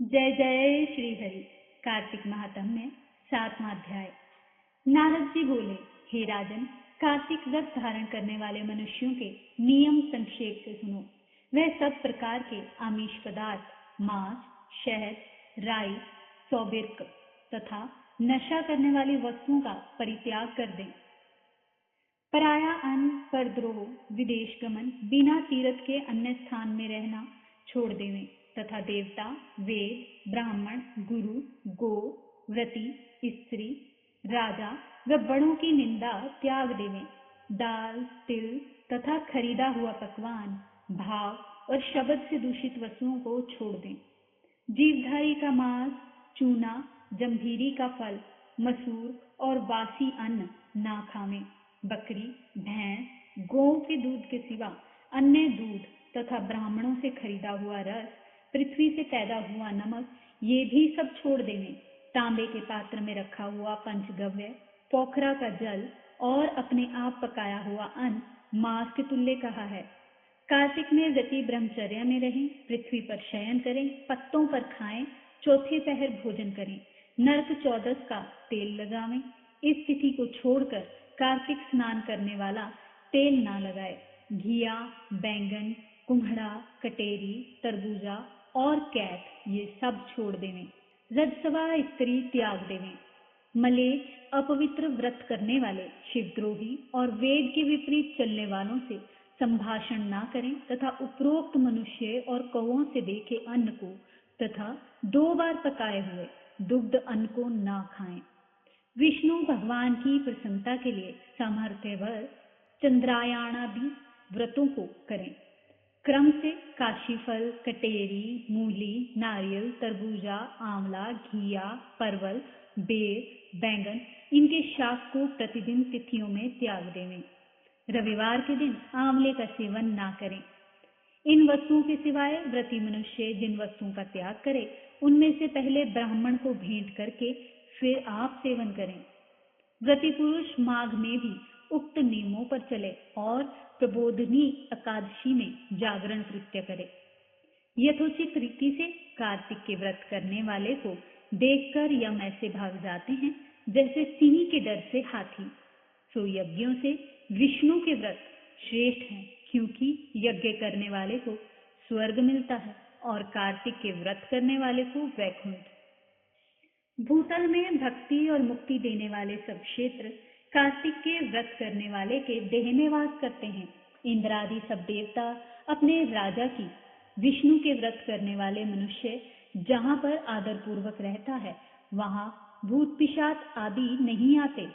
जय जय श्री हरि। कार्तिक महात्म्य 7वां अध्याय। नारद जी बोले, हे राजन, कार्तिक व्रत धारण करने वाले मनुष्यों के नियम संक्षेप से सुनो। वह सब प्रकार के आमिष पदार्थ, मांस, शहद, राई, सौबिर्क तथा नशा करने वाली वस्तुओं का परित्याग कर दें। पराया अन्न, परद्रोह, विदेश गमन, बिना तीर्थ के अन्य स्थान में रहना छोड़ देवें तथा देवता, वेद, ब्राह्मण, गुरु, गो, व्रती, स्त्री, राजा व बड़ों की निंदा त्याग देवें। दाल, तिल तथा खरीदा हुआ पकवान, भाव और शब्द से दूषित वस्तुओं को छोड़ दें। जीवधारी का मांस, चूना, जम्भीरी का फल, मसूर और बासी अन्न ना खावें। बकरी, भैंस, गौ के दूध के सिवा अन्य दूध तथा ब्राह्मणों से खरीदा हुआ रस, पृथ्वी से पैदा हुआ नमक, ये भी सब छोड़ देवें। तांबे के पात्र में रखा हुआ पंचगव्य, पोखरा का जल और अपने आप पकाया हुआ अन्न मांस के तुल्य कहा है। कार्तिक में व्रती ब्रह्मचर्य में रहें, पृथ्वी पर शयन करें, पत्तों पर खाएं, चौथे पहर भोजन करें, नरक चौदस का तेल लगावें। इस तिथि को छोड़कर कार्तिक स्नान करने वाला तेल ना लगाए। घिया, बैंगन, कुम्हड़ा, कटेरी, तरबूजा और कैट ये सब छोड़ देवें। रजसवा स्त्री त्याग देवें। मलेच्छ, अपवित्र व्रत करने वाले, शिवद्रोही और वेद के विपरीत चलने वालों से संभाषण ना करें तथा उपरोक्त मनुष्य और कौओं से देखे अन्न को तथा 2 बार पकाए हुए दुग्ध अन्न को ना खाएं। विष्णु भगवान की प्रसन्नता के लिए सामर्थ्यवर चंद्रायणादि व्रतों को करें। क्रम से काशीफल, कटेरी, मूली, नारियल, तरबूजा, आंवला, घिया, परवल, बेर, बैंगन इनके शाक को प्रतिदिन तिथियों में त्याग देवें। रविवार के दिन आंवले का सेवन ना करें। इन वस्तुओं के सिवाय व्रती मनुष्य जिन वस्तुओं का त्याग करे, उनमें से पहले ब्राह्मण को भेंट करके फिर आप सेवन करें। व्रती पुरुष माघ में भी उक्त नियमों पर चले और प्रबोधनी एकादशी में जागरण कृत्य करे। यथोचित रीति से कार्तिक के व्रत करने वाले को देखकर यम ऐसे भाग जाते हैं जैसे सिंह के डर से हाथी। सो यज्ञों से विष्णु के व्रत श्रेष्ठ हैं, क्योंकि यज्ञ करने वाले को स्वर्ग मिलता है और कार्तिक के व्रत करने वाले को वैकुंठ। भूतल में भक्ति और मुक्ति देने वाले सब क्षेत्र कार्तिक के व्रत करने वाले के देह में वास करते हैं। इंद्र आदि सब देवता अपने राजा की, विष्णु के व्रत करने वाले मनुष्य जहाँ पर आदर पूर्वक रहता है, वहाँ भूत पिशाच आदि नहीं आते।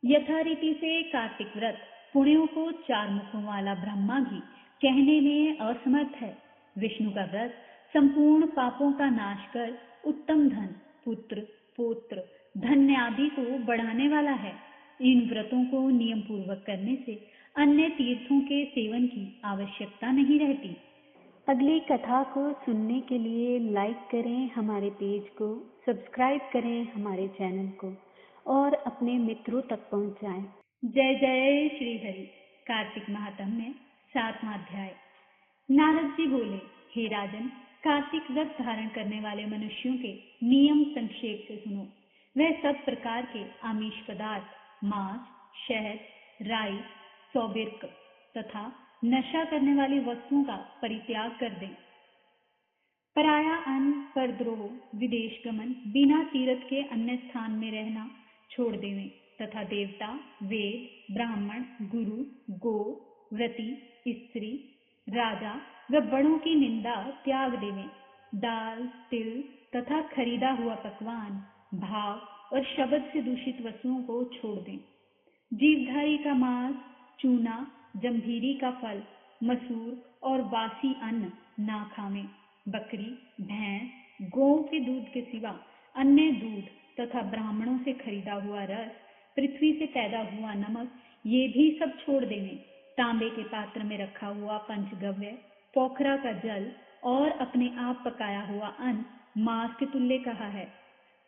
यथारीति से कार्तिक व्रत पुण्यों को 4 मुखों वाला ब्रह्मा भी कहने में असमर्थ है। विष्णु का व्रत संपूर्ण पापों का नाश कर उत्तम धन, पुत्र, पौत्र, धन्य आदि को बढ़ाने वाला है। इन व्रतों को नियम पूर्वक करने से अन्य तीर्थों के सेवन की आवश्यकता नहीं रहती। अगली कथा को सुनने के लिए लाइक करें हमारे पेज को, सब्सक्राइब करें हमारे चैनल को और अपने मित्रों तक पहुंचाएं। जय जय श्री हरि। कार्तिक महात्म्य 7वां अध्याय। नारद जी बोले, हे राजन, कार्तिक व्रत धारण करने वाले मनुष्यों के नियम संक्षेप से सुनो। वह सब प्रकार के आमिष पदार्थ, मांस, शहद, राई, सौबिर्क तथा नशा करने वाली वस्तुओं का परित्याग कर दें। पराया अन्न, परद्रोह, विदेश गमन, बिना तीर्थ के अन्य स्थान में रहना छोड़ देवें तथा देवता, वेद, ब्राह्मण, गुरु, गो, व्रती, स्त्री, राजा व बड़ों की निंदा त्याग देवें। दाल, तिल तथा खरीदा हुआ पकवान, भाव और शब्द से दूषित वस्तुओं को छोड़ दें। जीवधारी का मांस, चूना, जम्भीरी का फल, मसूर और बासी अन्न ना खावें। बकरी, भैंस, गौ के दूध के सिवा अन्य दूध तथा ब्राह्मणों से खरीदा हुआ रस, पृथ्वी से पैदा हुआ नमक, ये भी सब छोड़ देवें। तांबे के पात्र में रखा हुआ पंचगव्य, पोखरा का जल और अपने आप पकाया हुआ अन्न मांस के तुल्य कहा है।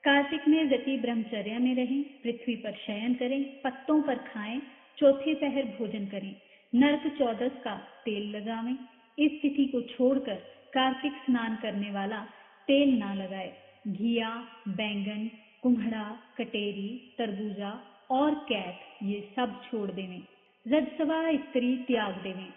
कार्तिक में व्रती ब्रह्मचर्य में रहें, पृथ्वी पर शयन करें, पत्तों पर खाएं, चौथे पहर भोजन करें, नरक चौदस का तेल लगावें। इस तिथि को छोड़कर कार्तिक स्नान करने वाला तेल ना लगाए। घिया, बैंगन, कुम्हड़ा, कटेरी, तरबूजा और कैट ये सब छोड़ देवें। रजस्वा स्त्री त्याग देवें।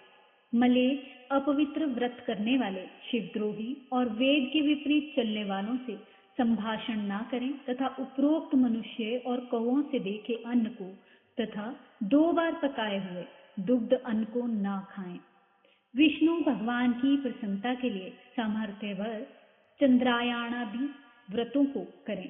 मलेच्छ, अपवित्र व्रत करने वाले, शिवद्रोही और वेद के विपरीत चलने वालों से संभाषण ना करें तथा उपरोक्त मनुष्य और कौओं से देखे अन्न को तथा 2 बार पकाए हुए दुग्ध अन्न को ना खाएं। विष्णु भगवान की प्रसन्नता के लिए सामर्थ्यवर चंद्रायणादि व्रतों को करें।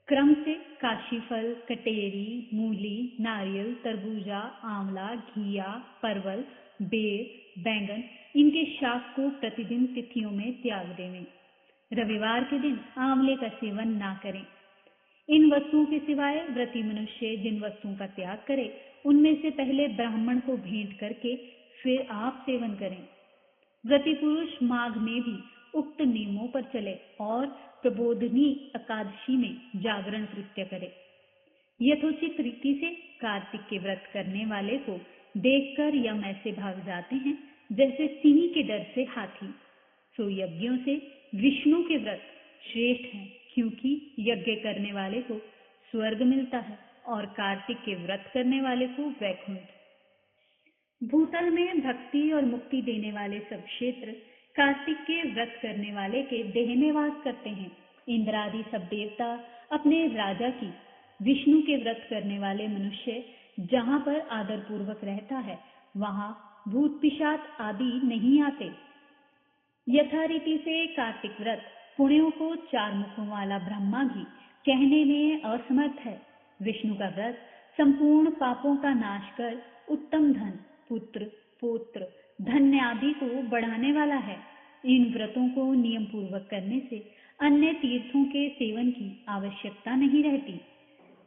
क्रम से काशीफल, कटेरी, मूली, नारियल, तरबूजा, आंवला, घिया, परवल, बेर, बैंगन इनके शाक को प्रतिदिन तिथियों में त्याग देवें। रविवार के दिन आंवले का सेवन ना करें। इन वस्तुओं के सिवाय व्रती मनुष्य जिन वस्तुओं का त्याग करे उनमें से पहले ब्राह्मण को भेंट करके फिर आप सेवन करें। व्रती पुरुष माघ में भी उक्त नियमों पर चले और प्रबोधिनी एकादशी में जागरण कृत्य करे। यथोचित रीति से कार्तिक के व्रत करने वाले को देखकर यम ऐसे भाग जाते हैं जैसे सिंह के डर से हाथी। सो यज्ञों से विष्णु के व्रत श्रेष्ठ हैं, क्योंकि यज्ञ करने वाले को स्वर्ग मिलता है और कार्तिक के व्रत करने वाले को वैकुंठ। भूतल में भक्ति और मुक्ति देने वाले सब क्षेत्र कार्तिक के व्रत करने वाले के देह में वास करते हैं। इंद्र आदि सब देवता अपने राजा की, विष्णु के व्रत करने वाले मनुष्य जहाँ पर आदर पूर्वक रहता है वहाँ भूत पिशाच आदि नहीं आते। यथारीति से कार्तिक व्रत पुण्यों को 4 मुखों वाला ब्रह्मा भी कहने में असमर्थ है। विष्णु का व्रत संपूर्ण पापों का नाश कर उत्तम धन, पुत्र, पौत्र, धन्य आदि को बढ़ाने वाला है। इन व्रतों को नियम पूर्वक करने से अन्य तीर्थों के सेवन की आवश्यकता नहीं रहती।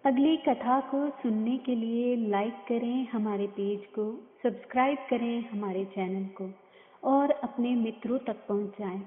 अगली कथा को सुनने के लिए लाइक करें हमारे पेज को, सब्सक्राइब करें हमारे चैनल को और अपने मित्रों तक पहुंचाएं।